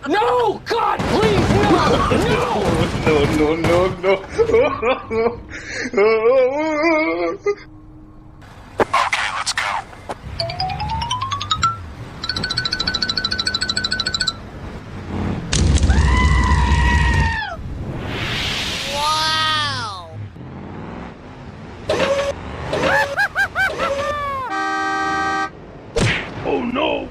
No! God, please, no! No! No. Okay, let's go. Wow! Oh no!